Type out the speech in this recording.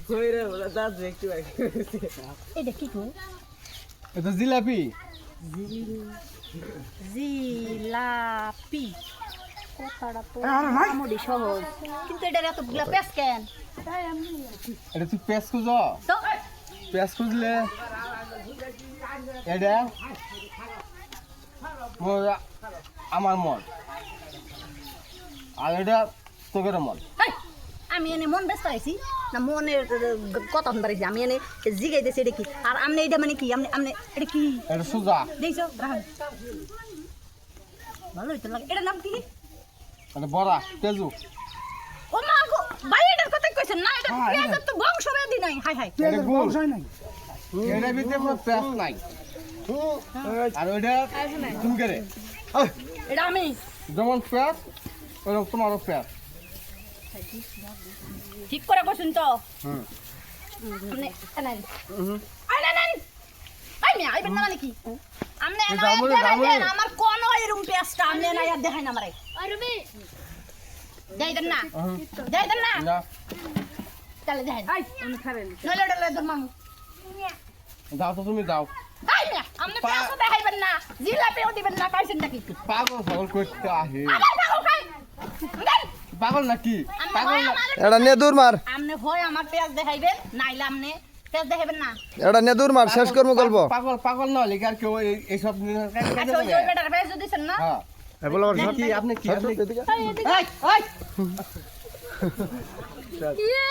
কইরে ওরা দাঁত একটু এটা কি গো? এটা জিলাপি। জিলাপি কথাটা তো মোটামুটি সহজ, কিন্তু এটার এতগুলা পেঁচ কেন? এটা তুই পেঁয়াজ খুঁজ, তো পেঁয়াজ খুঁজলে এটা আমার মন, আর এটা তোকের মন। এই, আমি এনে মন ব্যস্ত আইছি না মনের কথা শুনতে পারিছি, আমি এনে জিগাইতেছি এটা কি, আর আমনে এটা মানে কি, আমনে আমনে এটা কি এটা সুজা, দেখছো? ভালো হইতো লাগে। এটার নাম কি? এটা বড়া তেজু। ও মা গো, ভাই এটার কথা কইছেন না, এটা পেঁয়াজের তো বংশ ব্যাধি নাই। হাই হাই, এটা গুড়, এটার ভিতরে কোনো পেঁয়াজ নাই। আর ওইটা তুমি কে রে? এটা আমি যেমন পেঁয়াজ ওরকম তোমারও পেঁয়াজ। ঠিক করে কইছেন তো। হুম। আমনে এনাই আই না না আই মিয়া আইবেন না মানে কি? আমনে এনাই জামুরে, দেখাই জামুরে। দেন, আমার কোন এরকম পেঁয়াজটা আমনে এনাই দেখাই না আমারে। আরবি দেই দেন না, দেই দেন না, না, তাহলে দেন। আই আমি খাবেন নইলে ডলে দরমাম। যাও তো তুমি যাও। আই মিয়া আমনে পেঁয়াজও দেখাইবেন না, জিলাপিও দিবেন না, কাইছেন নাকি? পাগল ছাগল করতে আহে, আবার পাগল খাই দেন। পাগল নাকি? পাগল না। এটা নেদুর মার, আমনে হয় আমার পেঁয়াজ দেখাইবেন, নাইলে আমনে পেঁয়াজ দেখাইবেন না। এটা নেদুর মার, শেষ করবো গল্প। পাগল পাগল না হলে কি আর কেউ এইসব আচ্ছা ওই যে ওই বেটার পেঁয়াজ দিছেন না? হ্যাঁ বলো কি আপনি কি আপনি এই এদিকে। এই, এই। ইয়ে